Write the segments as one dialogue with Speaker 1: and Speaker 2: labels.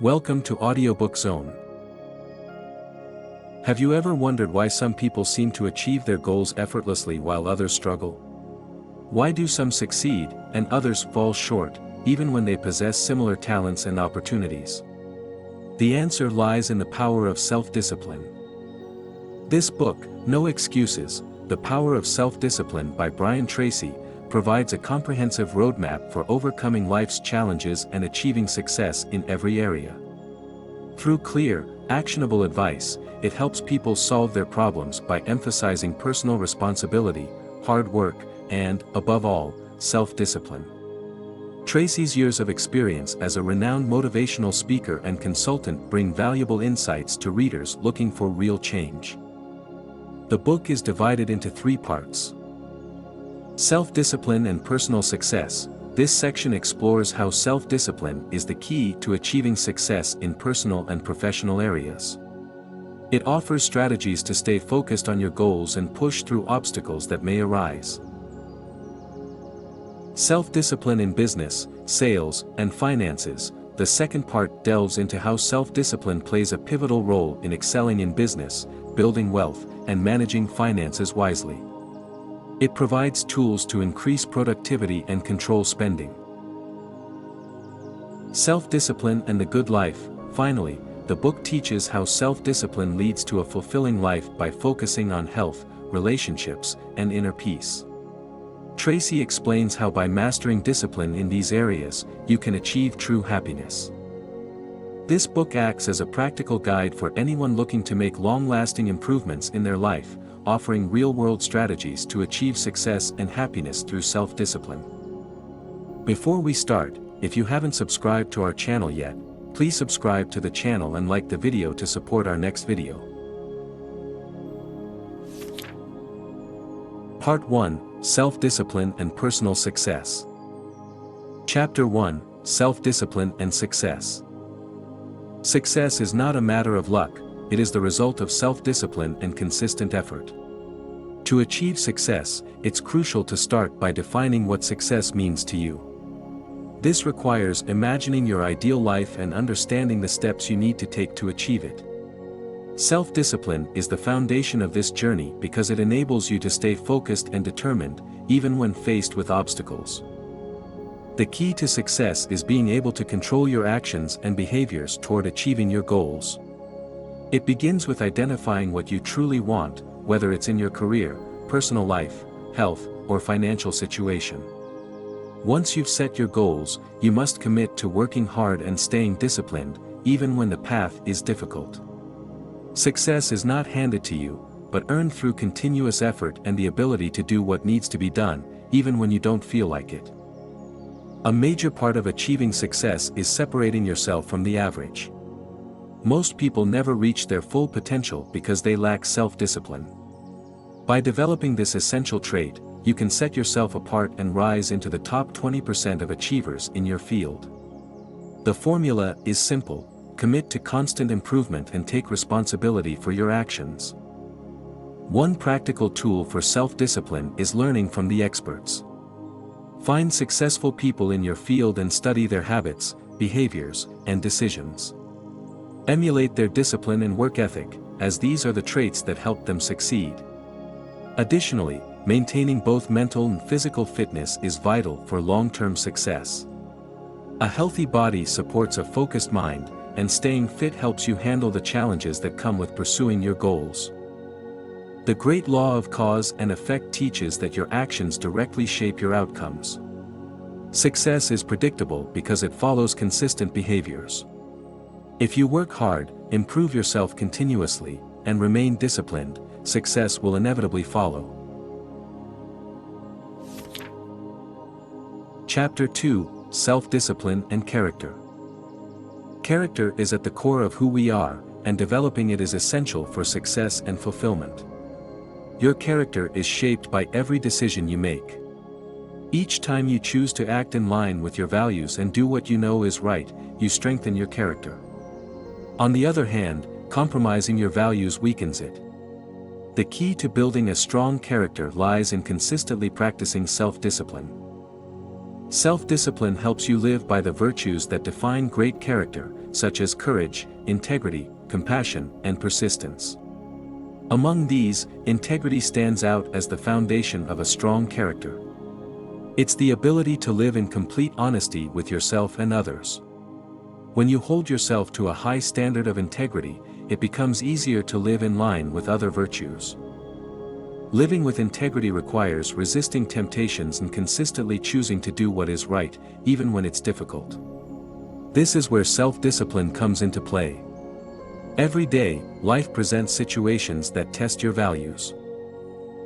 Speaker 1: Welcome to Audiobook Zone. Have you ever wondered why some people seem to achieve their goals effortlessly while others struggle? Why do some succeed, and others fall short, even when they possess similar talents and opportunities? The answer lies in the power of self-discipline. This book, No Excuses, The Power of Self-Discipline by Brian Tracy, provides a comprehensive roadmap for overcoming life's challenges and achieving success in every area. Through clear, actionable advice, it helps people solve their problems by emphasizing personal responsibility, hard work, and, above all, self-discipline. Tracy's years of experience as a renowned motivational speaker and consultant bring valuable insights to readers looking for real change. The book is divided into 3 parts. Self-discipline and personal success. This section explores how self-discipline is the key to achieving success in personal and professional areas. It offers strategies to stay focused on your goals and push through obstacles that may arise. Self-discipline in business, sales, and finances. The second part delves into how self-discipline plays a pivotal role in excelling in business, building wealth, and managing finances wisely. It provides tools to increase productivity and control spending. Self-discipline and the good life. Finally, the book teaches how self-discipline leads to a fulfilling life by focusing on health, relationships, and inner peace. Tracy explains how by mastering discipline in these areas, you can achieve true happiness. This book acts as a practical guide for anyone looking to make long-lasting improvements in their life, offering real-world strategies to achieve success and happiness through self-discipline. Before we start, if you haven't subscribed to our channel yet, please subscribe to the channel and like the video to support our next video. Part 1, Self-Discipline and Personal Success. Chapter 1, Self-Discipline and Success. Success is not a matter of luck, it is the result of self-discipline and consistent effort. To achieve success, it's crucial to start by defining what success means to you. This requires imagining your ideal life and understanding the steps you need to take to achieve it. Self-discipline is the foundation of this journey because it enables you to stay focused and determined, even when faced with obstacles. The key to success is being able to control your actions and behaviors toward achieving your goals. It begins with identifying what you truly want, whether it's in your career, personal life, health, or financial situation. Once you've set your goals, you must commit to working hard and staying disciplined, even when the path is difficult. Success is not handed to you, but earned through continuous effort and the ability to do what needs to be done, even when you don't feel like it. A major part of achieving success is separating yourself from the average. Most people never reach their full potential because they lack self-discipline. By developing this essential trait, you can set yourself apart and rise into the top 20% of achievers in your field. The formula is simple: commit to constant improvement and take responsibility for your actions. One practical tool for self-discipline is learning from the experts. Find successful people in your field and study their habits, behaviors, and decisions. Emulate their discipline and work ethic, as these are the traits that help them succeed. Additionally, maintaining both mental and physical fitness is vital for long-term success. A healthy body supports a focused mind, and staying fit helps you handle the challenges that come with pursuing your goals. The great law of cause and effect teaches that your actions directly shape your outcomes. Success is predictable because it follows consistent behaviors. If you work hard, improve yourself continuously, and remain disciplined, success will inevitably follow. Chapter 2, Self-Discipline and Character. Character is at the core of who we are, and developing it is essential for success and fulfillment. Your character is shaped by every decision you make. Each time you choose to act in line with your values and do what you know is right, you strengthen your character. On the other hand, compromising your values weakens it. The key to building a strong character lies in consistently practicing self-discipline. Self-discipline helps you live by the virtues that define great character, such as courage, integrity, compassion, and persistence. Among these, integrity stands out as the foundation of a strong character. It's the ability to live in complete honesty with yourself and others. When you hold yourself to a high standard of integrity, it becomes easier to live in line with other virtues. Living with integrity requires resisting temptations and consistently choosing to do what is right, even when it's difficult. This is where self-discipline comes into play. Every day, life presents situations that test your values.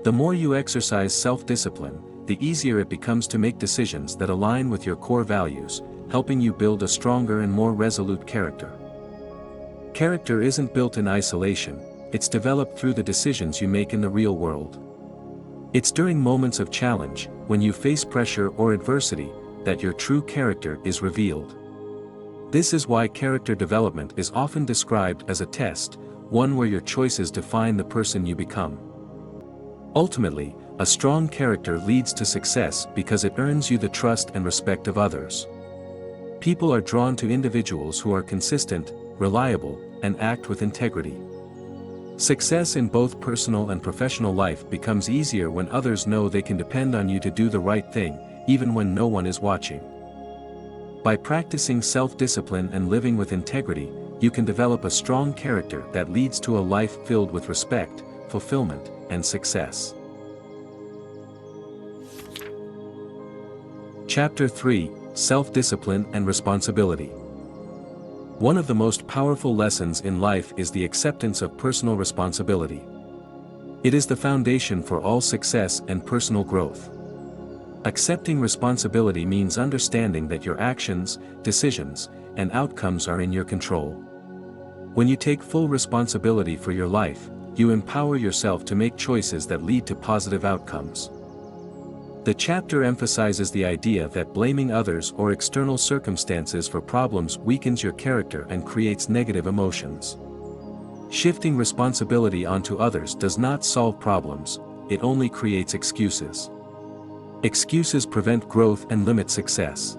Speaker 1: The more you exercise self-discipline, the easier it becomes to make decisions that align with your core values, helping you build a stronger and more resolute character. Character isn't built in isolation, it's developed through the decisions you make in the real world. It's during moments of challenge, when you face pressure or adversity, that your true character is revealed. This is why character development is often described as a test, one where your choices define the person you become. Ultimately, a strong character leads to success because it earns you the trust and respect of others. People are drawn to individuals who are consistent, reliable, and act with integrity. Success in both personal and professional life becomes easier when others know they can depend on you to do the right thing, even when no one is watching. By practicing self-discipline and living with integrity, you can develop a strong character that leads to a life filled with respect, fulfillment, and success. Chapter 3: Self-Discipline and Responsibility. One of the most powerful lessons in life is the acceptance of personal responsibility. It is the foundation for all success and personal growth. Accepting responsibility means understanding that your actions, decisions, and outcomes are in your control. When you take full responsibility for your life, you empower yourself to make choices that lead to positive outcomes. The chapter emphasizes the idea that blaming others or external circumstances for problems weakens your character and creates negative emotions. Shifting responsibility onto others does not solve problems, it only creates excuses. Excuses prevent growth and limit success.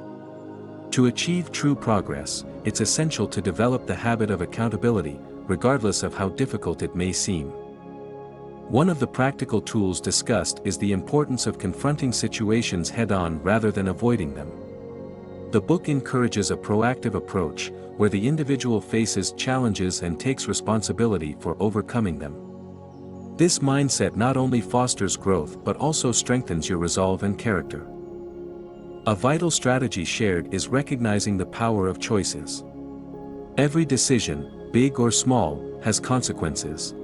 Speaker 1: To achieve true progress, it's essential to develop the habit of accountability, regardless of how difficult it may seem. One of the practical tools discussed is the importance of confronting situations head-on rather than avoiding them. The book encourages a proactive approach, where the individual faces challenges and takes responsibility for overcoming them. This mindset not only fosters growth but also strengthens your resolve and character. A vital strategy shared is recognizing the power of choices. Every decision, big or small, has consequences.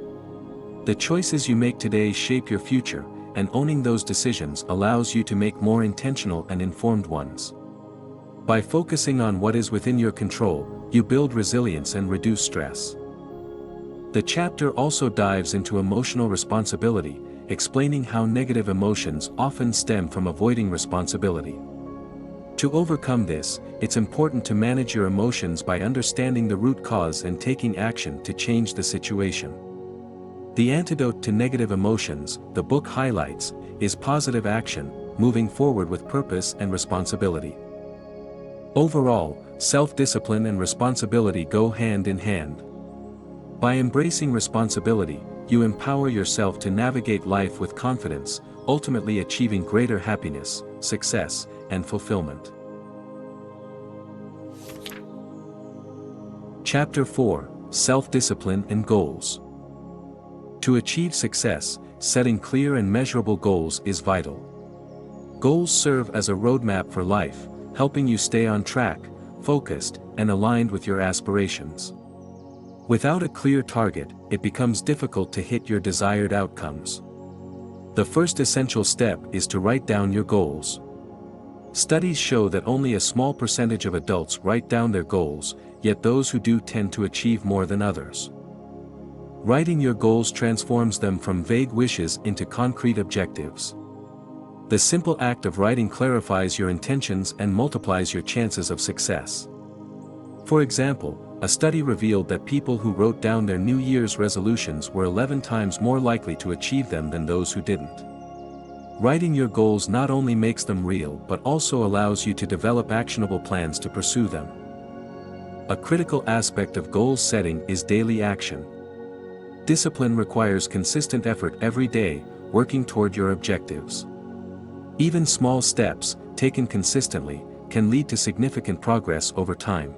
Speaker 1: The choices you make today shape your future, and owning those decisions allows you to make more intentional and informed ones. By focusing on what is within your control, you build resilience and reduce stress. The chapter also dives into emotional responsibility, explaining how negative emotions often stem from avoiding responsibility. To overcome this, it's important to manage your emotions by understanding the root cause and taking action to change the situation. The antidote to negative emotions, the book highlights, is positive action, moving forward with purpose and responsibility. Overall, self-discipline and responsibility go hand in hand. By embracing responsibility, you empower yourself to navigate life with confidence, ultimately achieving greater happiness, success, and fulfillment. Chapter 4: Self-Discipline and Goals. To achieve success, setting clear and measurable goals is vital. Goals serve as a roadmap for life, helping you stay on track, focused, and aligned with your aspirations. Without a clear target, it becomes difficult to hit your desired outcomes. The first essential step is to write down your goals. Studies show that only a small percentage of adults write down their goals, yet those who do tend to achieve more than others. Writing your goals transforms them from vague wishes into concrete objectives. The simple act of writing clarifies your intentions and multiplies your chances of success. For example, a study revealed that people who wrote down their New Year's resolutions were 11 times more likely to achieve them than those who didn't. Writing your goals not only makes them real but also allows you to develop actionable plans to pursue them. A critical aspect of goal setting is daily action. Discipline requires consistent effort every day, working toward your objectives. Even small steps, taken consistently, can lead to significant progress over time.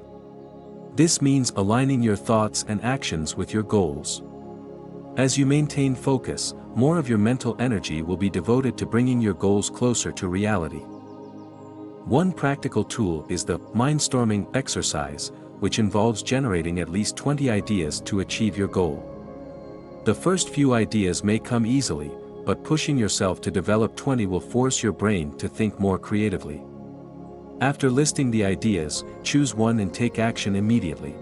Speaker 1: This means aligning your thoughts and actions with your goals. As you maintain focus, more of your mental energy will be devoted to bringing your goals closer to reality. One practical tool is the mindstorming exercise, which involves generating at least 20 ideas to achieve your goal. The first few ideas may come easily, but pushing yourself to develop 20 will force your brain to think more creatively. After listing the ideas, choose one and take action immediately.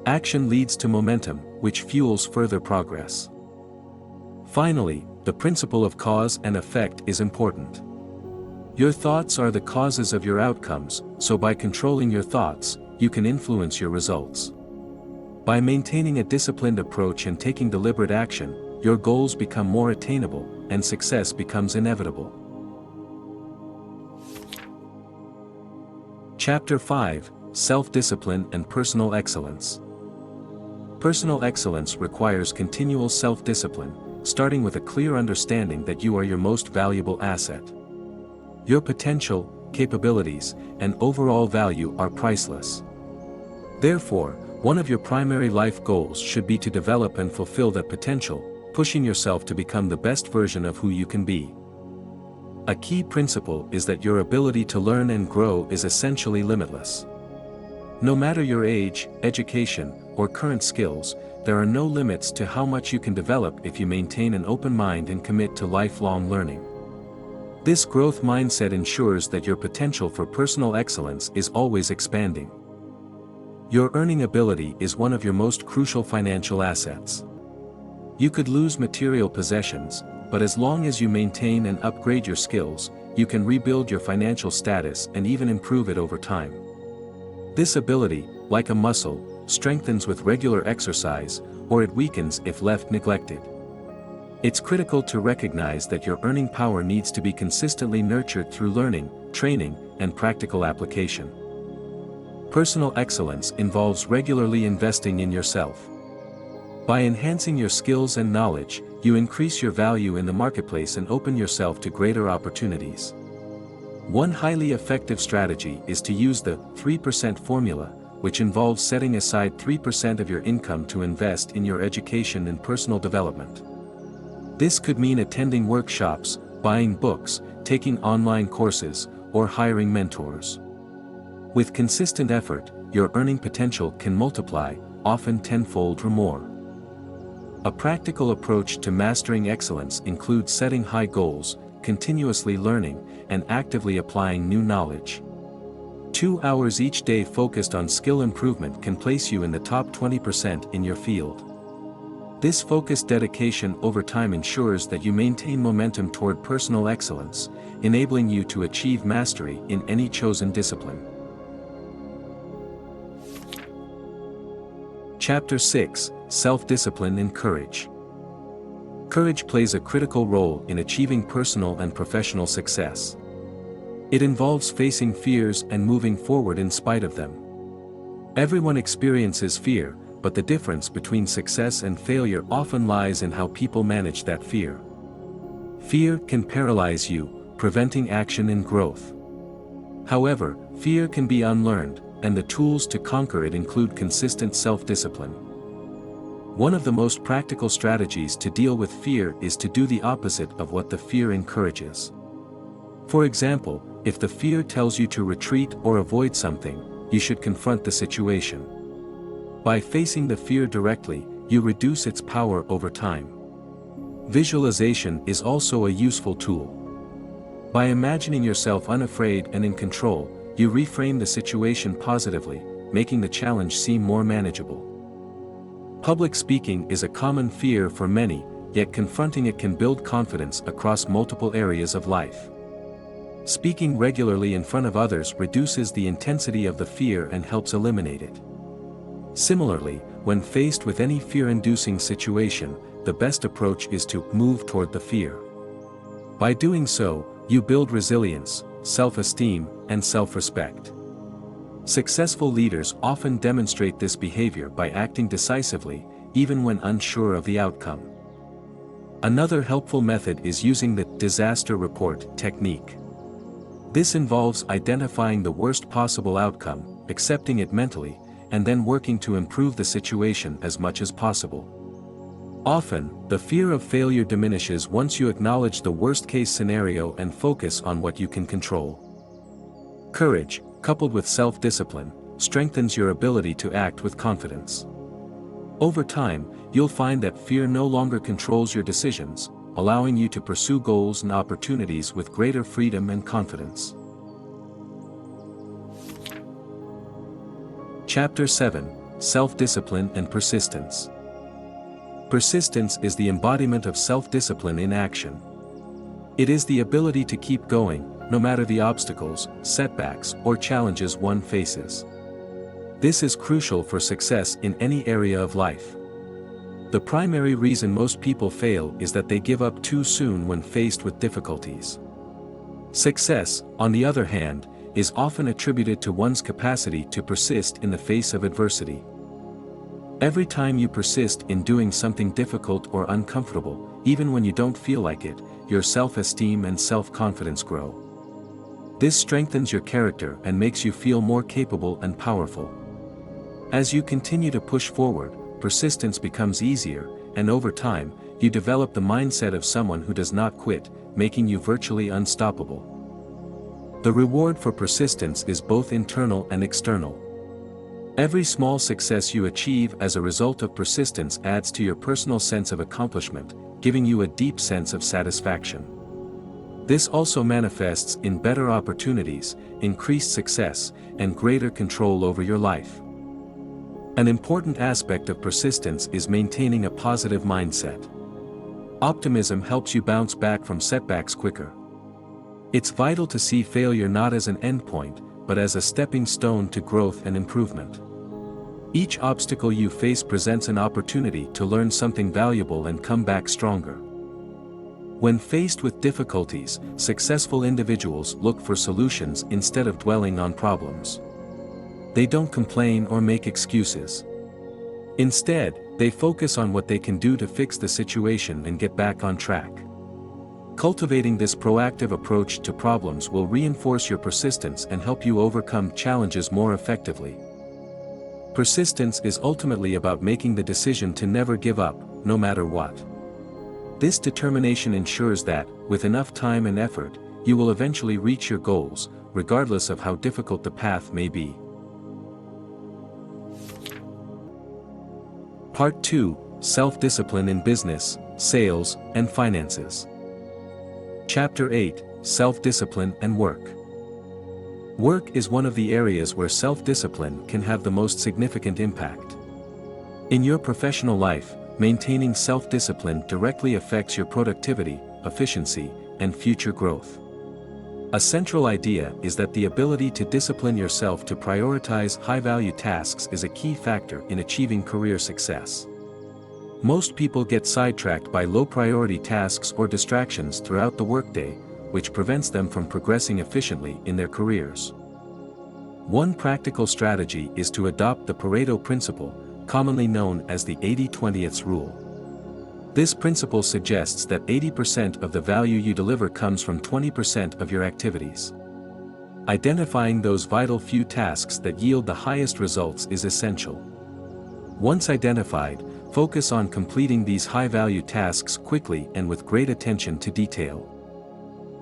Speaker 1: Action leads to momentum, which fuels further progress. Finally, the principle of cause and effect is important. Your thoughts are the causes of your outcomes, so by controlling your thoughts, you can influence your results. By maintaining a disciplined approach and taking deliberate action, your goals become more attainable, and success becomes inevitable. Chapter 5: Self-Discipline and Personal Excellence. Personal excellence requires continual self-discipline, starting with a clear understanding that you are your most valuable asset. Your potential, capabilities, and overall value are priceless. Therefore, one of your primary life goals should be to develop and fulfill that potential, pushing yourself to become the best version of who you can be. A key principle is that your ability to learn and grow is essentially limitless. No matter your age, education, or current skills, there are no limits to how much you can develop if you maintain an open mind and commit to lifelong learning. This growth mindset ensures that your potential for personal excellence is always expanding. Your earning ability is one of your most crucial financial assets. You could lose material possessions, but as long as you maintain and upgrade your skills, you can rebuild your financial status and even improve it over time. This ability, like a muscle, strengthens with regular exercise, or it weakens if left neglected. It's critical to recognize that your earning power needs to be consistently nurtured through learning, training, and practical application. Personal excellence involves regularly investing in yourself. By enhancing your skills and knowledge, you increase your value in the marketplace and open yourself to greater opportunities. One highly effective strategy is to use the 3% formula, which involves setting aside 3% of your income to invest in your education and personal development. This could mean attending workshops, buying books, taking online courses, or hiring mentors. With consistent effort, your earning potential can multiply, often tenfold or more. A practical approach to mastering excellence includes setting high goals, continuously learning, and actively applying new knowledge. 2 hours each day focused on skill improvement can place you in the top 20% in your field. This focused dedication over time ensures that you maintain momentum toward personal excellence, enabling you to achieve mastery in any chosen discipline. Chapter 6: Self-Discipline and Courage. Courage plays a critical role in achieving personal and professional success. It involves facing fears and moving forward in spite of them. Everyone experiences fear, but the difference between success and failure often lies in how people manage that fear. Fear can paralyze you, preventing action and growth. However, fear can be unlearned, and the tools to conquer it include consistent self-discipline. One of the most practical strategies to deal with fear is to do the opposite of what the fear encourages. For example, if the fear tells you to retreat or avoid something, you should confront the situation. By facing the fear directly, you reduce its power over time. Visualization is also a useful tool. By imagining yourself unafraid and in control, you reframe the situation positively, making the challenge seem more manageable. Public speaking is a common fear for many, yet confronting it can build confidence across multiple areas of life. Speaking regularly in front of others reduces the intensity of the fear and helps eliminate it. Similarly, when faced with any fear-inducing situation, the best approach is to move toward the fear. By doing so, you build resilience, self-esteem, and self-respect. Successful leaders often demonstrate this behavior by acting decisively, even when unsure of the outcome. Another helpful method is using the disaster report technique. This involves identifying the worst possible outcome, accepting it mentally, and then working to improve the situation as much as possible. Often, the fear of failure diminishes once you acknowledge the worst-case scenario and focus on what you can control. Courage, coupled with self-discipline, strengthens your ability to act with confidence. Over time, you'll find that fear no longer controls your decisions, allowing you to pursue goals and opportunities with greater freedom and confidence. Chapter 7: Self-Discipline and Persistence. Persistence is the embodiment of self-discipline in action. It is the ability to keep going, no matter the obstacles, setbacks, or challenges one faces. This is crucial for success in any area of life. The primary reason most people fail is that they give up too soon when faced with difficulties. Success, on the other hand, is often attributed to one's capacity to persist in the face of adversity. Every time you persist in doing something difficult or uncomfortable, even when you don't feel like it, your self-esteem and self-confidence grow. This strengthens your character and makes you feel more capable and powerful. As you continue to push forward, persistence becomes easier, and over time, you develop the mindset of someone who does not quit, making you virtually unstoppable. The reward for persistence is both internal and external. Every small success you achieve as a result of persistence adds to your personal sense of accomplishment, giving you a deep sense of satisfaction. This also manifests in better opportunities, increased success, and greater control over your life. An important aspect of persistence is maintaining a positive mindset. Optimism helps you bounce back from setbacks quicker. It's vital to see failure not as an endpoint, but as a stepping stone to growth and improvement. Each obstacle you face presents an opportunity to learn something valuable and come back stronger. When faced with difficulties, successful individuals look for solutions instead of dwelling on problems. They don't complain or make excuses. Instead, they focus on what they can do to fix the situation and get back on track. Cultivating this proactive approach to problems will reinforce your persistence and help you overcome challenges more effectively. Persistence is ultimately about making the decision to never give up, no matter what. This determination ensures that, with enough time and effort, you will eventually reach your goals, regardless of how difficult the path may be. Part 2: Self-Discipline in Business, Sales, and Finances. Chapter 8: Self-Discipline and Work. Work is one of the areas where self-discipline can have the most significant impact. In your professional life, maintaining self-discipline directly affects your productivity, efficiency, and future growth. A central idea is that the ability to discipline yourself to prioritize high-value tasks is a key factor in achieving career success. Most people get sidetracked by low-priority tasks or distractions throughout the workday, which prevents them from progressing efficiently in their careers. One practical strategy is to adopt the Pareto principle, commonly known as the 80-20 rule. This principle suggests that 80% of the value you deliver comes from 20% of your activities. Identifying those vital few tasks that yield the highest results is essential. Once identified, focus on completing these high-value tasks quickly and with great attention to detail.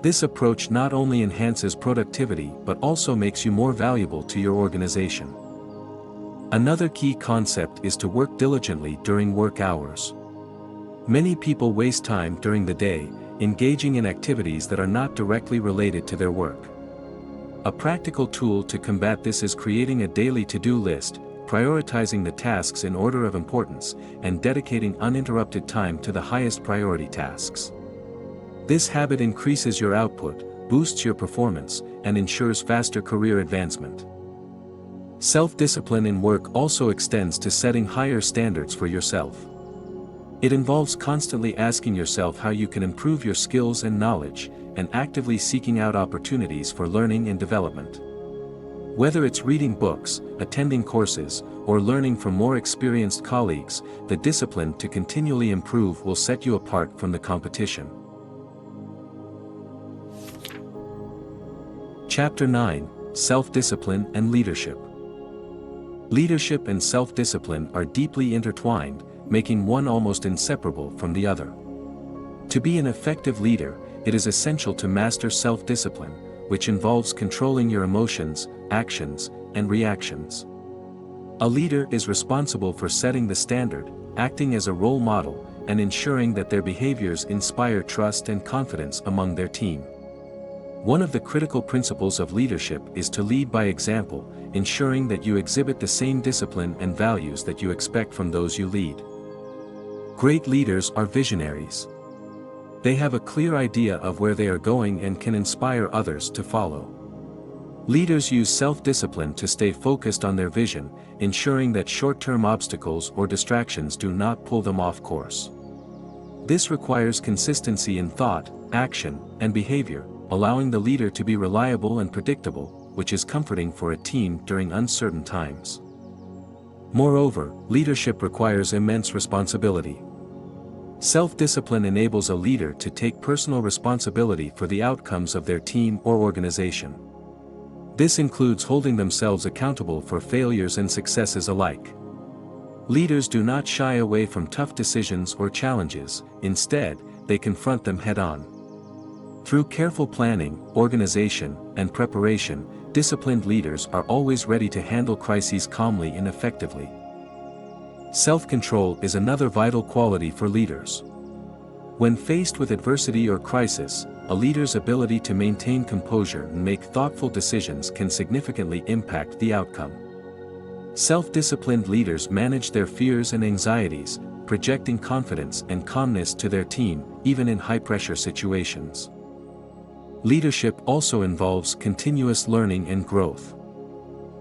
Speaker 1: This approach not only enhances productivity but also makes you more valuable to your organization. Another key concept is to work diligently during work hours. Many people waste time during the day, engaging in activities that are not directly related to their work. A practical tool to combat this is creating a daily to-do list, prioritizing the tasks in order of importance, and dedicating uninterrupted time to the highest priority tasks. This habit increases your output, boosts your performance, and ensures faster career advancement. Self-discipline in work also extends to setting higher standards for yourself. It involves constantly asking yourself how you can improve your skills and knowledge, and actively seeking out opportunities for learning and development. Whether it's reading books, attending courses, or learning from more experienced colleagues, the discipline to continually improve will set you apart from the competition. Chapter 9: Self-Discipline and Leadership. Leadership and self-discipline are deeply intertwined, making one almost inseparable from the other. To be an effective leader, it is essential to master self-discipline, which involves controlling your emotions, actions, and reactions. A leader is responsible for setting the standard, acting as a role model, and ensuring that their behaviors inspire trust and confidence among their team. One of the critical principles of leadership is to lead by example, ensuring that you exhibit the same discipline and values that you expect from those you lead. Great leaders are visionaries. They have a clear idea of where they are going and can inspire others to follow. Leaders use self-discipline to stay focused on their vision, ensuring that short-term obstacles or distractions do not pull them off course. This requires consistency in thought, action, and behavior, allowing the leader to be reliable and predictable, which is comforting for a team during uncertain times. Moreover, leadership requires immense responsibility. Self-discipline enables a leader to take personal responsibility for the outcomes of their team or organization. This includes holding themselves accountable for failures and successes alike. Leaders do not shy away from tough decisions or challenges, instead, they confront them head-on. Through careful planning, organization, and preparation, disciplined leaders are always ready to handle crises calmly and effectively. Self-control is another vital quality for leaders. When faced with adversity or crisis, a leader's ability to maintain composure and make thoughtful decisions can significantly impact the outcome. Self-disciplined leaders manage their fears and anxieties, projecting confidence and calmness to their team, even in high-pressure situations. Leadership also involves continuous learning and growth.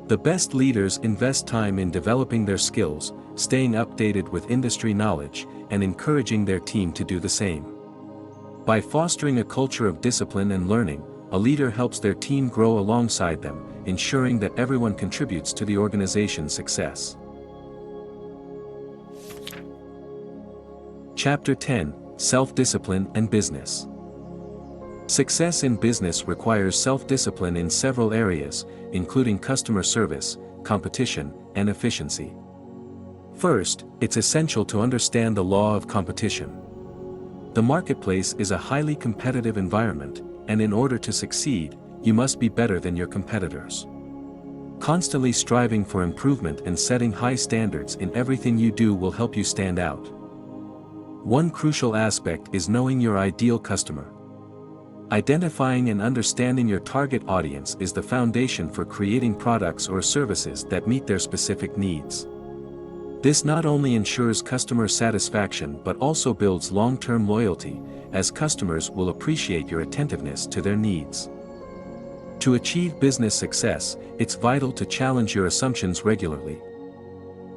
Speaker 1: The best leaders invest time in developing their skills, staying updated with industry knowledge, and encouraging their team to do the same. By fostering a culture of discipline and learning, a leader helps their team grow alongside them, ensuring that everyone contributes to the organization's success. Chapter 10: Self-Discipline and Business. Success in business requires self-discipline in several areas, including customer service, competition, and efficiency. First, it's essential to understand the law of competition. The marketplace is a highly competitive environment, and in order to succeed, you must be better than your competitors. Constantly striving for improvement and setting high standards in everything you do will help you stand out. One crucial aspect is knowing your ideal customer. Identifying and understanding your target audience is the foundation for creating products or services that meet their specific needs. This not only ensures customer satisfaction but also builds long-term loyalty, as customers will appreciate your attentiveness to their needs. To achieve business success, it's vital to challenge your assumptions regularly.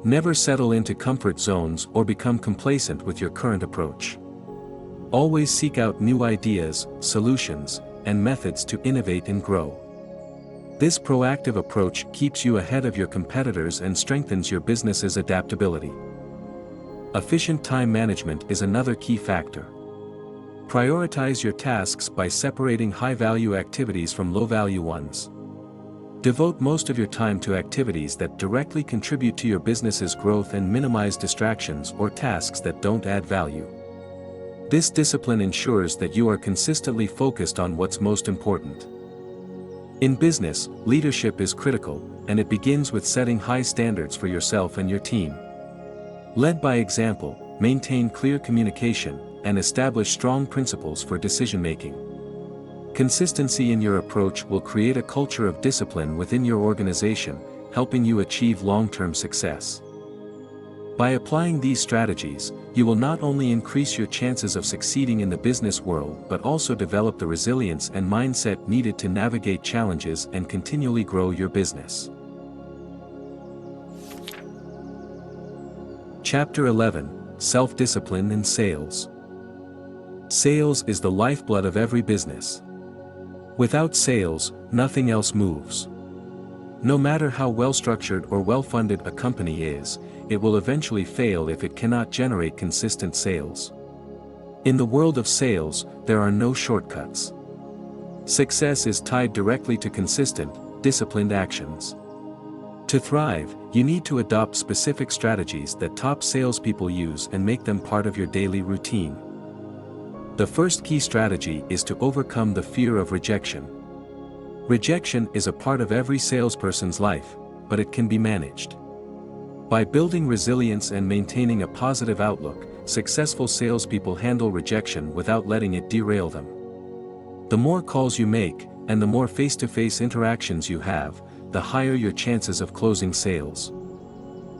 Speaker 1: Never settle into comfort zones or become complacent with your current approach. Always seek out new ideas, solutions, and methods to innovate and grow. This proactive approach keeps you ahead of your competitors and strengthens your business's adaptability. Efficient time management is another key factor. Prioritize your tasks by separating high-value activities from low-value ones. Devote most of your time to activities that directly contribute to your business's growth and minimize distractions or tasks that don't add value. This discipline ensures that you are consistently focused on what's most important. In business, leadership is critical, and it begins with setting high standards for yourself and your team. Lead by example, maintain clear communication, and establish strong principles for decision-making. Consistency in your approach will create a culture of discipline within your organization, helping you achieve long-term success. By applying these strategies, you will not only increase your chances of succeeding in the business world but also develop the resilience and mindset needed to navigate challenges and continually grow your business. Chapter 11: Self-Discipline in Sales. Sales is the lifeblood of every business. Without sales, nothing else moves. No matter how well-structured or well-funded a company is, it will eventually fail if it cannot generate consistent sales. In the world of sales, there are no shortcuts. Success is tied directly to consistent, disciplined actions. To thrive, you need to adopt specific strategies that top salespeople use and make them part of your daily routine. The first key strategy is to overcome the fear of rejection. Rejection is a part of every salesperson's life, but it can be managed. By building resilience and maintaining a positive outlook, successful salespeople handle rejection without letting it derail them. The more calls you make, and the more face-to-face interactions you have, the higher your chances of closing sales.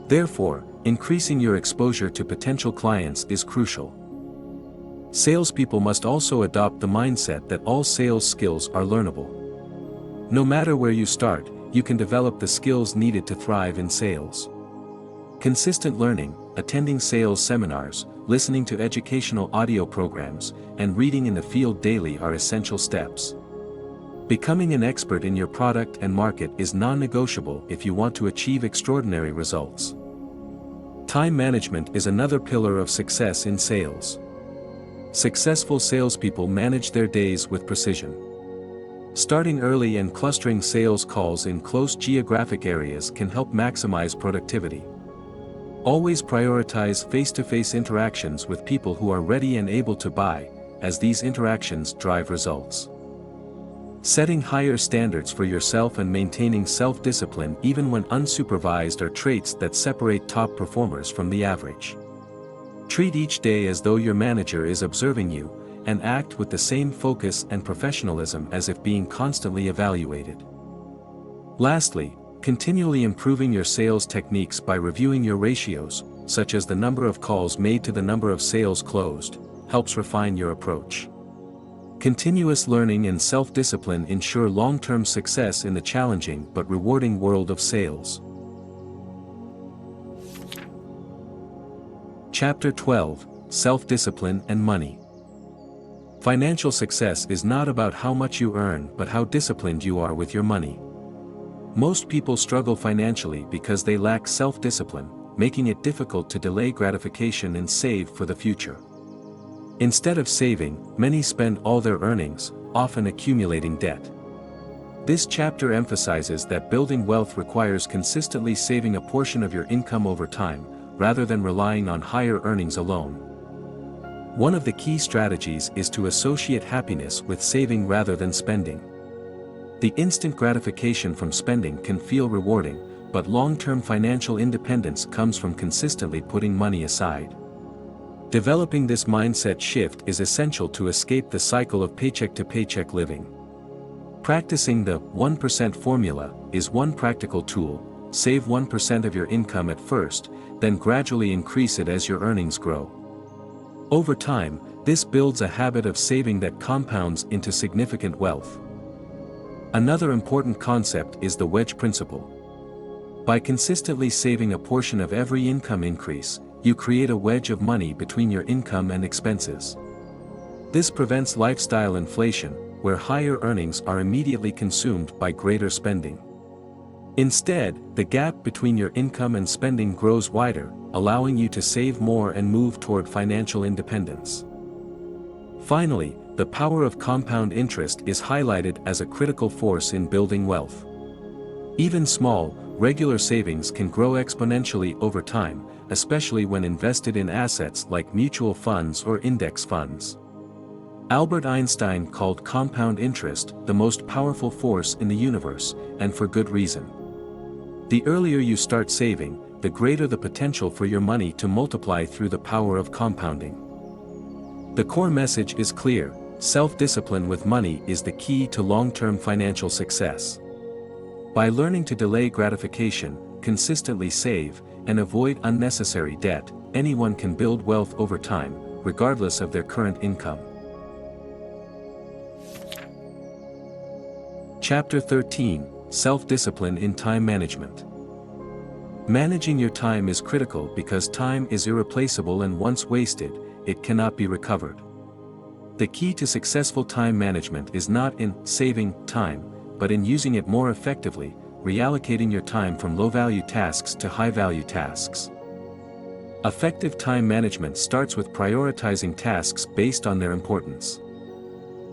Speaker 1: Therefore, increasing your exposure to potential clients is crucial. Salespeople must also adopt the mindset that all sales skills are learnable. No matter where you start, you can develop the skills needed to thrive in sales. Consistent learning, attending sales seminars, listening to educational audio programs, and reading in the field daily are essential steps. Becoming an expert in your product and market is non-negotiable if you want to achieve extraordinary results. Time management is another pillar of success in sales. Successful salespeople manage their days with precision. Starting early and clustering sales calls in close geographic areas can help maximize productivity. Always prioritize face-to-face interactions with people who are ready and able to buy, as these interactions drive results. Setting higher standards for yourself and maintaining self-discipline even when unsupervised are traits that separate top performers from the average. Treat each day as though your manager is observing you, and act with the same focus and professionalism as if being constantly evaluated. Lastly, continually improving your sales techniques by reviewing your ratios, such as the number of calls made to the number of sales closed, helps refine your approach. Continuous learning and self-discipline ensure long-term success in the challenging but rewarding world of sales. Chapter 12: Self-Discipline and Money. Financial success is not about how much you earn but how disciplined you are with your money. Most people struggle financially because they lack self-discipline, making it difficult to delay gratification and save for the future. Instead of saving, many spend all their earnings, often accumulating debt. This chapter emphasizes that building wealth requires consistently saving a portion of your income over time, rather than relying on higher earnings alone. One of the key strategies is to associate happiness with saving rather than spending. The instant gratification from spending can feel rewarding, but long-term financial independence comes from consistently putting money aside. Developing this mindset shift is essential to escape the cycle of paycheck-to-paycheck living. Practicing the 1% formula is one practical tool. Save 1% of your income at first, then gradually increase it as your earnings grow. Over time, this builds a habit of saving that compounds into significant wealth. Another important concept is the wedge principle. By consistently saving a portion of every income increase, you create a wedge of money between your income and expenses. This prevents lifestyle inflation, where higher earnings are immediately consumed by greater spending. Instead, the gap between your income and spending grows wider, allowing you to save more and move toward financial independence. Finally, the power of compound interest is highlighted as a critical force in building wealth. Even small, regular savings can grow exponentially over time, especially when invested in assets like mutual funds or index funds. Albert Einstein called compound interest the most powerful force in the universe, and for good reason. The earlier you start saving, the greater the potential for your money to multiply through the power of compounding. The core message is clear: self-discipline with money is the key to long-term financial success. By learning to delay gratification, consistently save, and avoid unnecessary debt, anyone can build wealth over time, regardless of their current income. Chapter 13: Self-Discipline in Time Management. Managing your time is critical because time is irreplaceable, and once wasted, it cannot be recovered. The key to successful time management is not in saving time, but in using it more effectively, reallocating your time from low-value tasks to high-value tasks. Effective time management starts with prioritizing tasks based on their importance.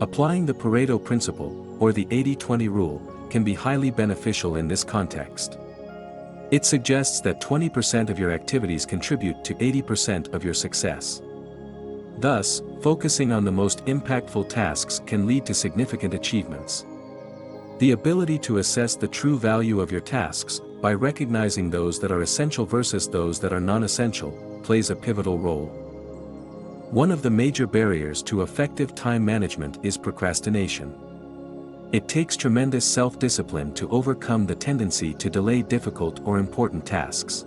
Speaker 1: Applying the Pareto principle, or the 80-20 rule, can be highly beneficial in this context. It suggests that 20% of your activities contribute to 80% of your success. Thus, focusing on the most impactful tasks can lead to significant achievements. The ability to assess the true value of your tasks, by recognizing those that are essential versus those that are non-essential, plays a pivotal role. One of the major barriers to effective time management is procrastination. It takes tremendous self-discipline to overcome the tendency to delay difficult or important tasks.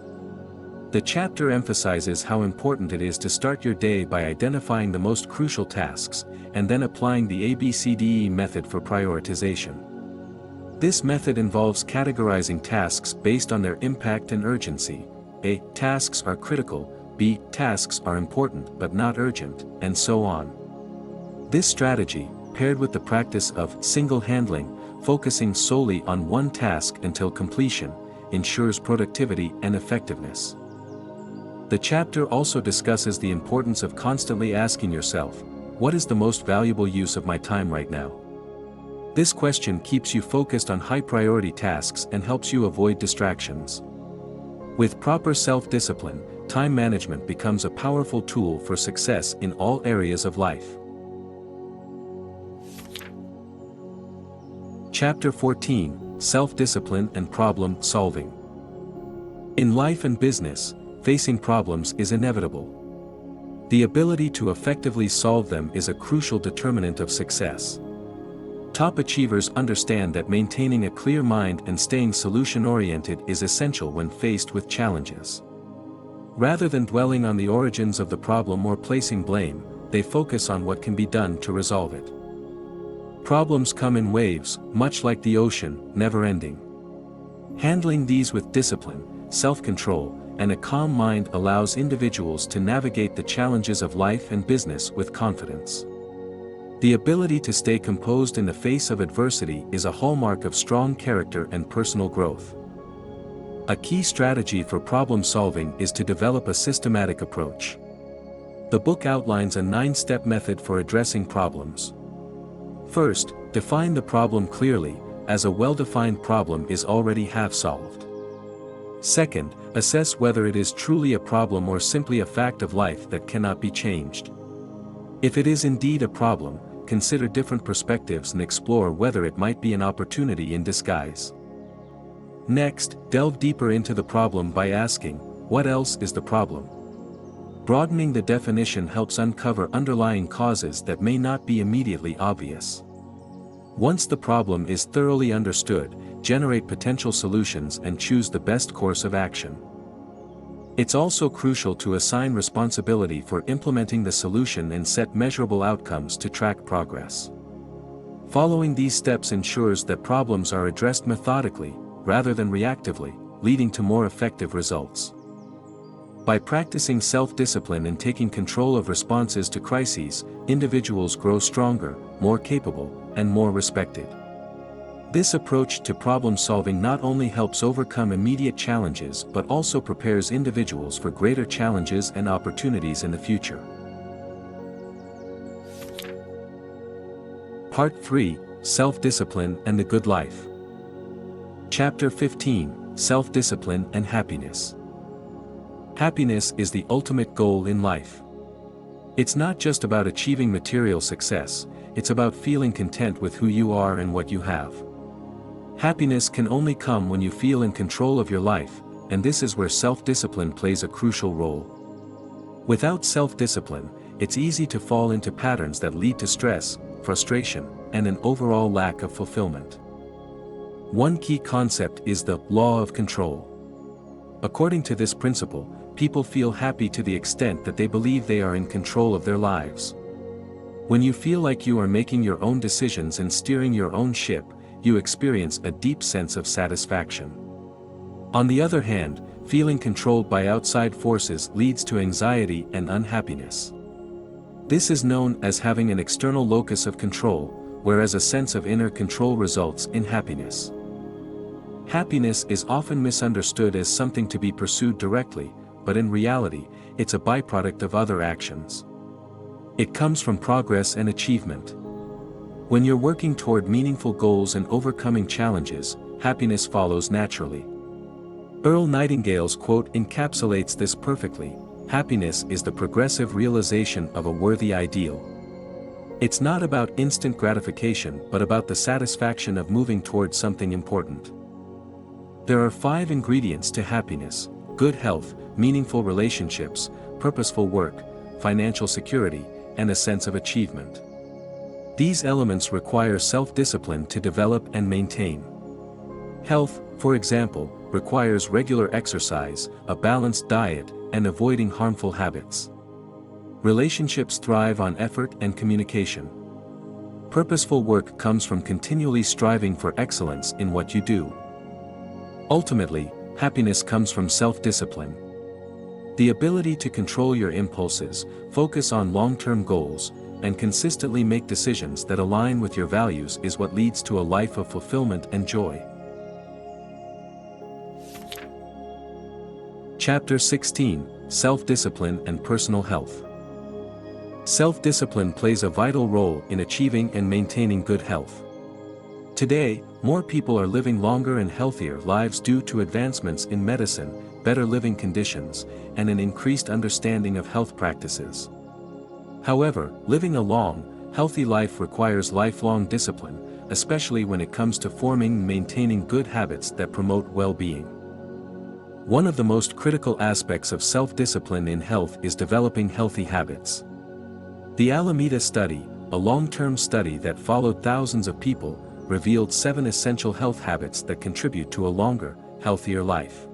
Speaker 1: The chapter emphasizes how important it is to start your day by identifying the most crucial tasks, and then applying the ABCDE method for prioritization. This method involves categorizing tasks based on their impact and urgency. A. Tasks are critical, B. Tasks are important but not urgent, and so on. This strategy, paired with the practice of single handling, focusing solely on one task until completion, ensures productivity and effectiveness. The chapter also discusses the importance of constantly asking yourself, what is the most valuable use of my time right now? This question keeps you focused on high-priority tasks and helps you avoid distractions. With proper self-discipline, time management becomes a powerful tool for success in all areas of life. Chapter 14, Self-Discipline and Problem Solving. In life and business, facing problems is inevitable. The ability to effectively solve them is a crucial determinant of success. Top achievers understand that maintaining a clear mind and staying solution-oriented is essential when faced with challenges. Rather than dwelling on the origins of the problem or placing blame, they focus on what can be done to resolve it. Problems come in waves, much like the ocean, never ending. Handling these with discipline, self-control, and a calm mind allows individuals to navigate the challenges of life and business with confidence. The ability to stay composed in the face of adversity is a hallmark of strong character and personal growth. A key strategy for problem solving is to develop a systematic approach. The book outlines a 9-step method for addressing problems. First, define the problem clearly, as a well-defined problem is already half solved. Second, assess whether it is truly a problem or simply a fact of life that cannot be changed. If it is indeed a problem, consider different perspectives and explore whether it might be an opportunity in disguise. Next, delve deeper into the problem by asking, what else is the problem? Broadening the definition helps uncover underlying causes that may not be immediately obvious. Once the problem is thoroughly understood, generate potential solutions and choose the best course of action. It's also crucial to assign responsibility for implementing the solution and set measurable outcomes to track progress. Following these steps ensures that problems are addressed methodically, rather than reactively, leading to more effective results. By practicing self-discipline and taking control of responses to crises, individuals grow stronger, more capable, and more respected. This approach to problem-solving not only helps overcome immediate challenges but also prepares individuals for greater challenges and opportunities in the future. Part 3, Self-Discipline and the Good Life. Chapter 15, Self-Discipline and Happiness. Happiness is the ultimate goal in life. It's not just about achieving material success, it's about feeling content with who you are and what you have. Happiness can only come when you feel in control of your life, and this is where self-discipline plays a crucial role. Without self-discipline, it's easy to fall into patterns that lead to stress, frustration, and an overall lack of fulfillment. One key concept is the law of control. According to this principle, people feel happy to the extent that they believe they are in control of their lives. When you feel like you are making your own decisions and steering your own ship, you experience a deep sense of satisfaction. On the other hand, feeling controlled by outside forces leads to anxiety and unhappiness. This is known as having an external locus of control, whereas a sense of inner control results in happiness. Happiness is often misunderstood as something to be pursued directly, but in reality, it's a byproduct of other actions. It comes from progress and achievement. When you're working toward meaningful goals and overcoming challenges, happiness follows naturally. Earl Nightingale's quote encapsulates this perfectly: "Happiness is the progressive realization of a worthy ideal." It's not about instant gratification but about the satisfaction of moving toward something important. There are 5 ingredients to happiness: good health, meaningful relationships, purposeful work, financial security, and a sense of achievement. These elements require self-discipline to develop and maintain. Health, for example, requires regular exercise, a balanced diet, and avoiding harmful habits. Relationships thrive on effort and communication. Purposeful work comes from continually striving for excellence in what you do. Ultimately, happiness comes from self-discipline. The ability to control your impulses, focus on long-term goals, and consistently make decisions that align with your values is what leads to a life of fulfillment and joy. Chapter 16: Self-Discipline and Personal Health. Self-discipline plays a vital role in achieving and maintaining good health. Today, more people are living longer and healthier lives due to advancements in medicine, better living conditions, and an increased understanding of health practices. However, living a long, healthy life requires lifelong discipline, especially when it comes to forming and maintaining good habits that promote well-being. One of the most critical aspects of self-discipline in health is developing healthy habits. The Alameda Study, a long-term study that followed thousands of people, revealed 7 essential health habits that contribute to a longer, healthier life.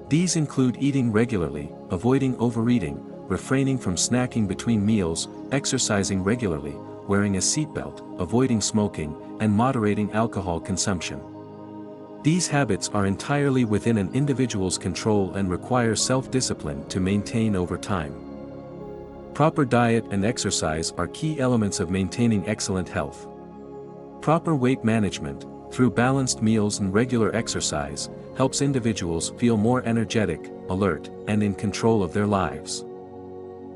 Speaker 1: These include eating regularly, avoiding overeating, refraining from snacking between meals, exercising regularly, wearing a seatbelt, avoiding smoking, and moderating alcohol consumption. These habits are entirely within an individual's control and require self-discipline to maintain over time. Proper diet and exercise are key elements of maintaining excellent health. Proper weight management, through balanced meals and regular exercise, helps individuals feel more energetic, alert, and in control of their lives.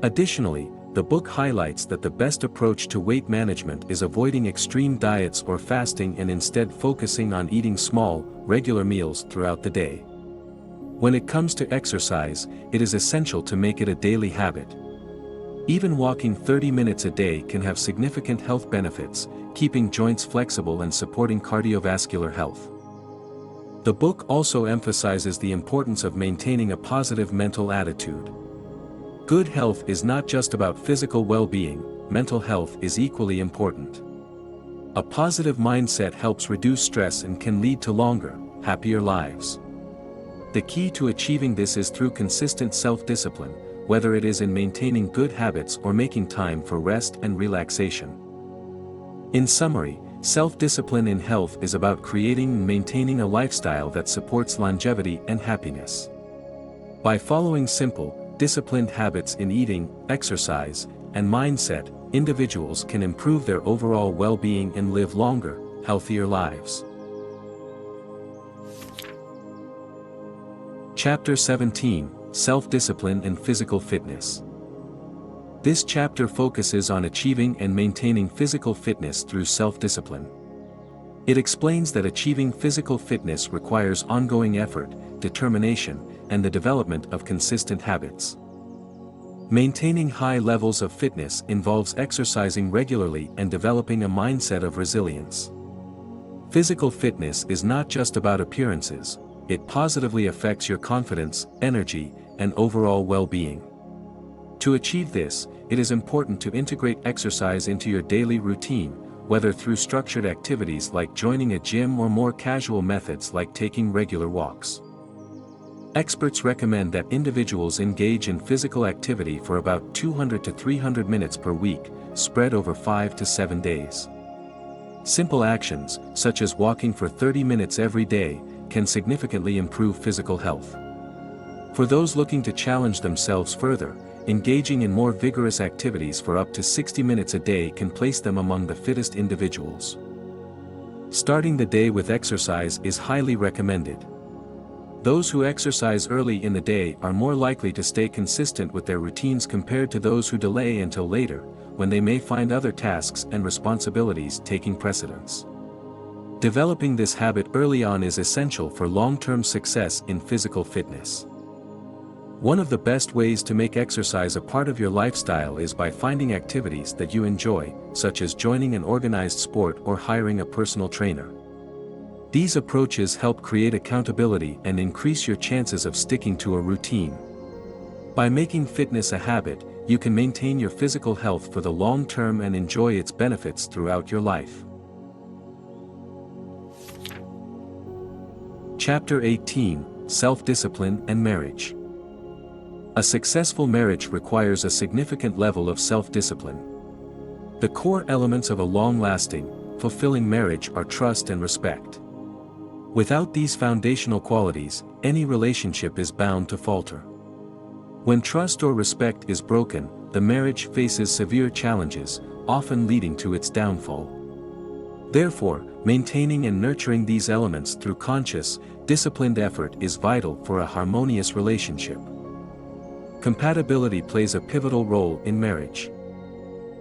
Speaker 1: Additionally, the book highlights that the best approach to weight management is avoiding extreme diets or fasting and instead focusing on eating small, regular meals throughout the day. When it comes to exercise, it is essential to make it a daily habit. Even walking 30 minutes a day can have significant health benefits, keeping joints flexible and supporting cardiovascular health. The book also emphasizes the importance of maintaining a positive mental attitude. Good health is not just about physical well-being, mental health is equally important. A positive mindset helps reduce stress and can lead to longer, happier lives. The key to achieving this is through consistent self-discipline, whether it is in maintaining good habits or making time for rest and relaxation. In summary, self-discipline in health is about creating and maintaining a lifestyle that supports longevity and happiness. By following simple, disciplined habits in eating, exercise, and mindset, individuals can improve their overall well-being and live longer, healthier lives. Chapter 17: Self-Discipline and Physical Fitness. This chapter focuses on achieving and maintaining physical fitness through self-discipline. It explains that achieving physical fitness requires ongoing effort, determination, and the development of consistent habits. Maintaining high levels of fitness involves exercising regularly and developing a mindset of resilience. Physical fitness is not just about appearances, it positively affects your confidence, energy, and overall well-being. To achieve this, it is important to integrate exercise into your daily routine, whether through structured activities like joining a gym or more casual methods like taking regular walks. Experts recommend that individuals engage in physical activity for about 200 to 300 minutes per week, spread over 5 to 7 days. Simple actions, such as walking for 30 minutes every day, can significantly improve physical health. For those looking to challenge themselves further, engaging in more vigorous activities for up to 60 minutes a day can place them among the fittest individuals. Starting the day with exercise is highly recommended. Those who exercise early in the day are more likely to stay consistent with their routines compared to those who delay until later, when they may find other tasks and responsibilities taking precedence. Developing this habit early on is essential for long-term success in physical fitness. One of the best ways to make exercise a part of your lifestyle is by finding activities that you enjoy, such as joining an organized sport or hiring a personal trainer. These approaches help create accountability and increase your chances of sticking to a routine. By making fitness a habit, you can maintain your physical health for the long term and enjoy its benefits throughout your life. Chapter 18: Self-Discipline and Marriage. A successful marriage requires a significant level of self-discipline. The core elements of a long-lasting, fulfilling marriage are trust and respect. Without these foundational qualities, any relationship is bound to falter. When trust or respect is broken, the marriage faces severe challenges, often leading to its downfall. Therefore, maintaining and nurturing these elements through conscious, disciplined effort is vital for a harmonious relationship. Compatibility plays a pivotal role in marriage.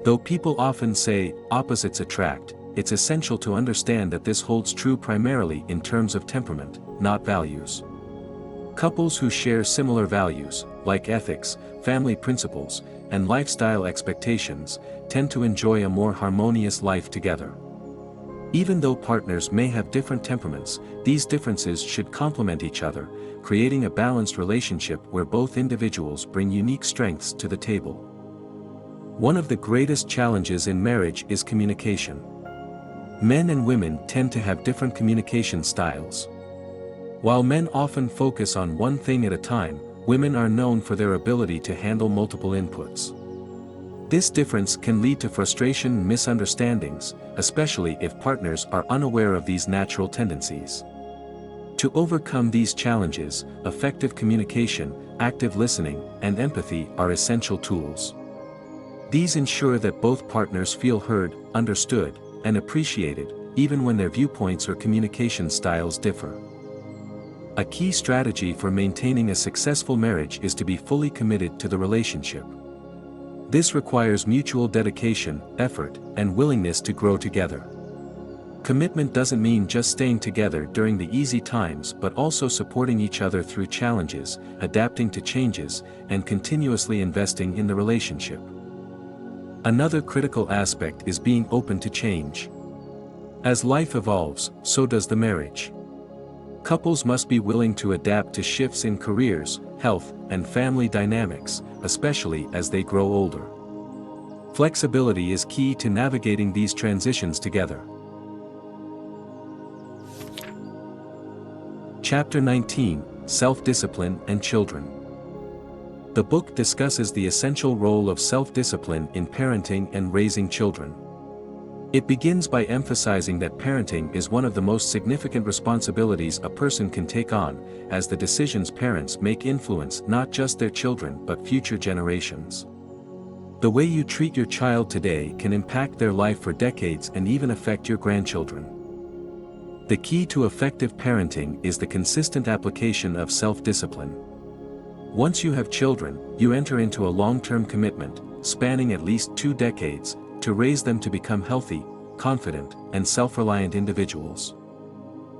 Speaker 1: Though people often say, opposites attract, it's essential to understand that this holds true primarily in terms of temperament, not values. Couples who share similar values, like ethics, family principles, and lifestyle expectations, tend to enjoy a more harmonious life together. Even though partners may have different temperaments, these differences should complement each other, creating a balanced relationship where both individuals bring unique strengths to the table. One of the greatest challenges in marriage is communication. Men and women tend to have different communication styles. While men often focus on one thing at a time, women are known for their ability to handle multiple inputs. This difference can lead to frustration and misunderstandings, especially if partners are unaware of these natural tendencies. To overcome these challenges, effective communication, active listening, and empathy are essential tools. These ensure that both partners feel heard, understood, and appreciated, even when their viewpoints or communication styles differ. A key strategy for maintaining a successful marriage is to be fully committed to the relationship. This requires mutual dedication, effort, and willingness to grow together. Commitment doesn't mean just staying together during the easy times but also supporting each other through challenges, adapting to changes, and continuously investing in the relationship. Another critical aspect is being open to change. As life evolves, so does the marriage. Couples must be willing to adapt to shifts in careers, health, and family dynamics, especially as they grow older. Flexibility is key to navigating these transitions together. Chapter 19: Self-Discipline and Children. The book discusses the essential role of self-discipline in parenting and raising children. It begins by emphasizing that parenting is one of the most significant responsibilities a person can take on, as the decisions parents make influence not just their children but future generations. The way you treat your child today can impact their life for decades and even affect your grandchildren. The key to effective parenting is the consistent application of self-discipline. Once you have children, you enter into a long-term commitment, spanning at least 2 decades, to raise them to become healthy, confident, and self-reliant individuals.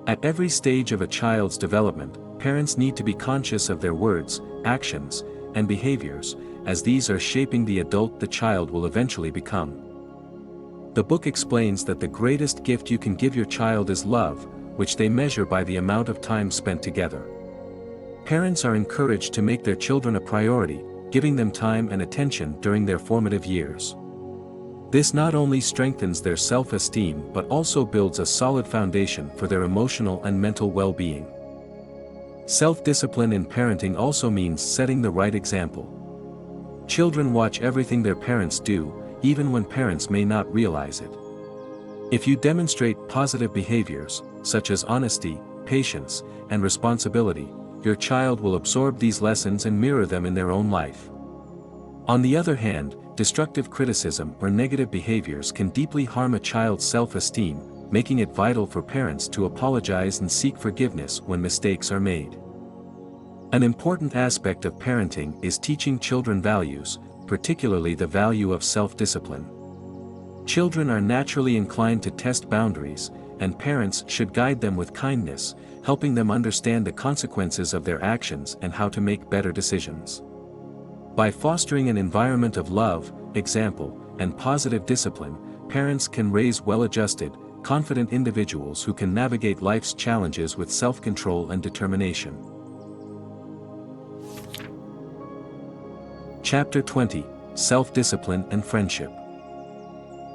Speaker 1: At every stage of a child's development, parents need to be conscious of their words, actions, and behaviors, as these are shaping the adult the child will eventually become. The book explains that the greatest gift you can give your child is love, which they measure by the amount of time spent together. Parents are encouraged to make their children a priority, giving them time and attention during their formative years. This not only strengthens their self-esteem but also builds a solid foundation for their emotional and mental well-being. Self-discipline in parenting also means setting the right example. Children watch everything their parents do, even when parents may not realize it. If you demonstrate positive behaviors, such as honesty, patience, and responsibility, your child will absorb these lessons and mirror them in their own life. On the other hand, destructive criticism or negative behaviors can deeply harm a child's self-esteem, making it vital for parents to apologize and seek forgiveness when mistakes are made. An important aspect of parenting is teaching children values, particularly the value of self-discipline. Children are naturally inclined to test boundaries, and parents should guide them with kindness, helping them understand the consequences of their actions and how to make better decisions. By fostering an environment of love, example, and positive discipline, parents can raise well-adjusted, confident individuals who can navigate life's challenges with self-control and determination. Chapter 20: Self-Discipline and Friendship.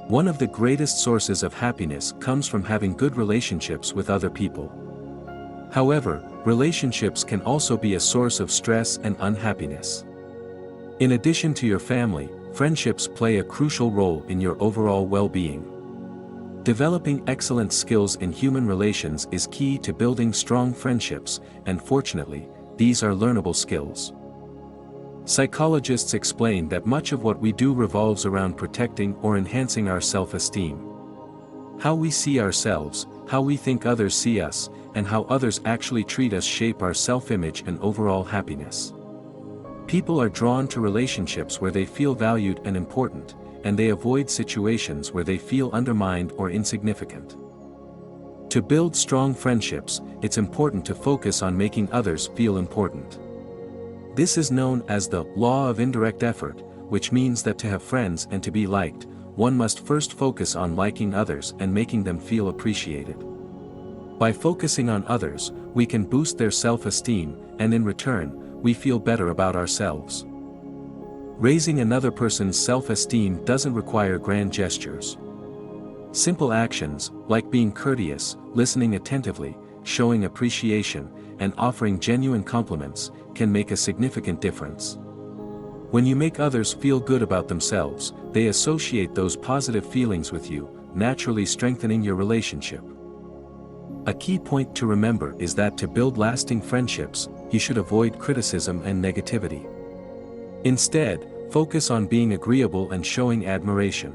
Speaker 1: One of the greatest sources of happiness comes from having good relationships with other people. However, relationships can also be a source of stress and unhappiness. In addition to your family, friendships play a crucial role in your overall well-being. Developing excellent skills in human relations is key to building strong friendships, and fortunately, these are learnable skills. Psychologists explain that much of what we do revolves around protecting or enhancing our self-esteem. How we see ourselves, how we think others see us, and how others actually treat us shape our self-image and overall happiness. People are drawn to relationships where they feel valued and important, and they avoid situations where they feel undermined or insignificant. To build strong friendships, it's important to focus on making others feel important. This is known as the law of indirect effort, which means that to have friends and to be liked, one must first focus on liking others and making them feel appreciated. By focusing on others, we can boost their self-esteem, and in return, we feel better about ourselves. Raising another person's self-esteem doesn't require grand gestures. Simple actions, like being courteous, listening attentively, showing appreciation, and offering genuine compliments, can make a significant difference. When you make others feel good about themselves, they associate those positive feelings with you, naturally strengthening your relationship. A key point to remember is that to build lasting friendships, you should avoid criticism and negativity. Instead, focus on being agreeable and showing admiration.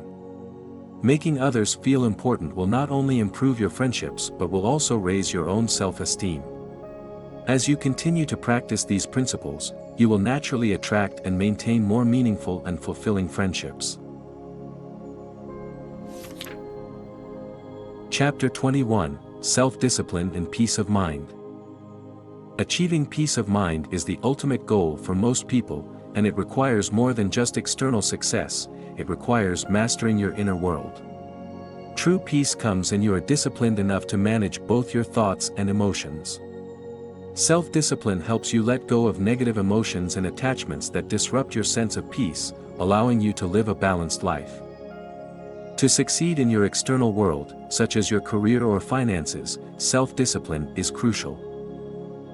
Speaker 1: Making others feel important will not only improve your friendships but will also raise your own self-esteem. As you continue to practice these principles, you will naturally attract and maintain more meaningful and fulfilling friendships. Chapter 21: Self-Discipline and Peace of Mind. Achieving peace of mind is the ultimate goal for most people, and it requires more than just external success. It requires mastering your inner world. True peace comes when you are disciplined enough to manage both your thoughts and emotions. Self-discipline helps you let go of negative emotions and attachments that disrupt your sense of peace, allowing you to live a balanced life. To succeed in your external world, such as your career or finances, self-discipline is crucial.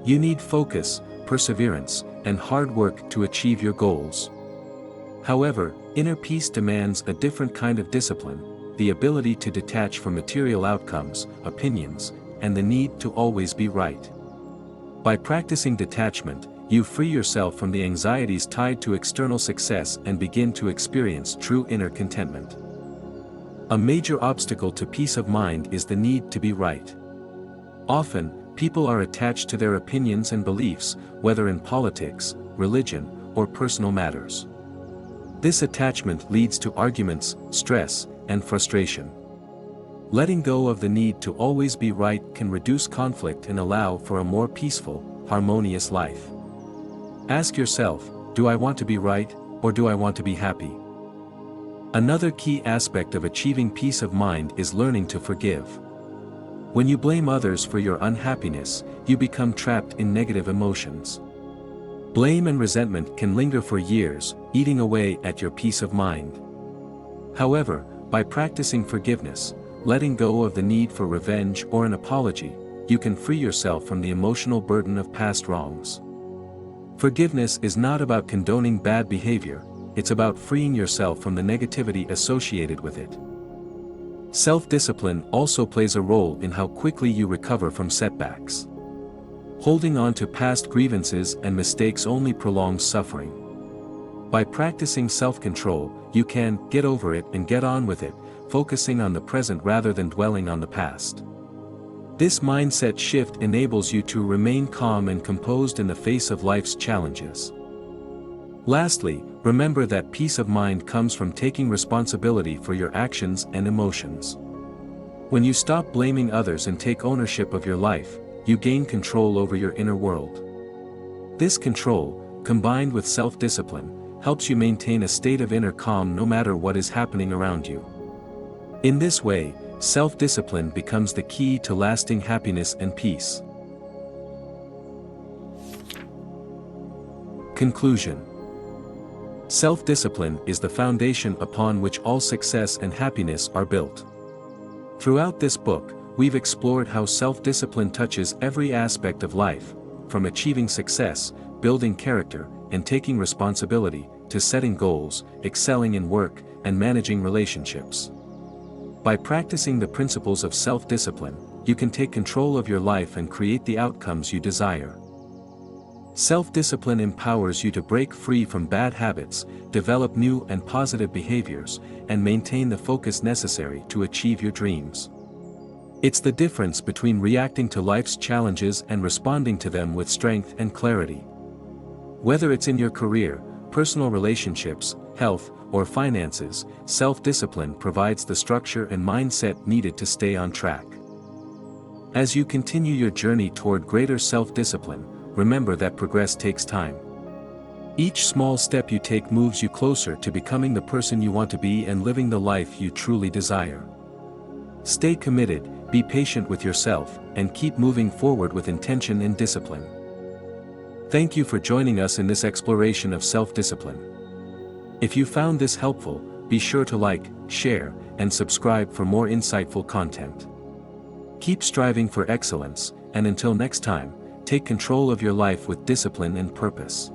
Speaker 1: You need focus, perseverance, and hard work to achieve your goals. However, inner peace demands a different kind of discipline: the ability to detach from material outcomes, opinions, and the need to always be right. By practicing detachment, you free yourself from the anxieties tied to external success and begin to experience true inner contentment. A major obstacle to peace of mind is the need to be right. Often, people are attached to their opinions and beliefs, whether in politics, religion, or personal matters. This attachment leads to arguments, stress, and frustration. Letting go of the need to always be right can reduce conflict and allow for a more peaceful, harmonious life. Ask yourself, do I want to be right, or do I want to be happy? Another key aspect of achieving peace of mind is learning to forgive. When you blame others for your unhappiness, you become trapped in negative emotions. Blame and resentment can linger for years, eating away at your peace of mind. However, by practicing forgiveness, letting go of the need for revenge or an apology, you can free yourself from the emotional burden of past wrongs. Forgiveness is not about condoning bad behavior, it's about freeing yourself from the negativity associated with it. Self-discipline also plays a role in how quickly you recover from setbacks. Holding on to past grievances and mistakes only prolongs suffering. By practicing self-control, you can get over it and get on with it, focusing on the present rather than dwelling on the past. This mindset shift enables you to remain calm and composed in the face of life's challenges. Lastly, remember that peace of mind comes from taking responsibility for your actions and emotions. When you stop blaming others and take ownership of your life, you gain control over your inner world. This control, combined with self-discipline, helps you maintain a state of inner calm no matter what is happening around you. In this way, self-discipline becomes the key to lasting happiness and peace. Conclusion. Self-discipline is the foundation upon which all success and happiness are built. Throughout this book, we've explored how self-discipline touches every aspect of life, from achieving success, building character, and taking responsibility, to setting goals, excelling in work, and managing relationships. By practicing the principles of self-discipline, you can take control of your life and create the outcomes you desire. Self-discipline empowers you to break free from bad habits, develop new and positive behaviors, and maintain the focus necessary to achieve your dreams. It's the difference between reacting to life's challenges and responding to them with strength and clarity. Whether it's in your career, personal relationships, health, or finances, self-discipline provides the structure and mindset needed to stay on track. As you continue your journey toward greater self-discipline, remember that progress takes time. Each small step you take moves you closer to becoming the person you want to be and living the life you truly desire. Stay committed, be patient with yourself, and keep moving forward with intention and discipline. Thank you for joining us in this exploration of self-discipline. If you found this helpful, be sure to like, share, and subscribe for more insightful content. Keep striving for excellence, and until next time, take control of your life with discipline and purpose.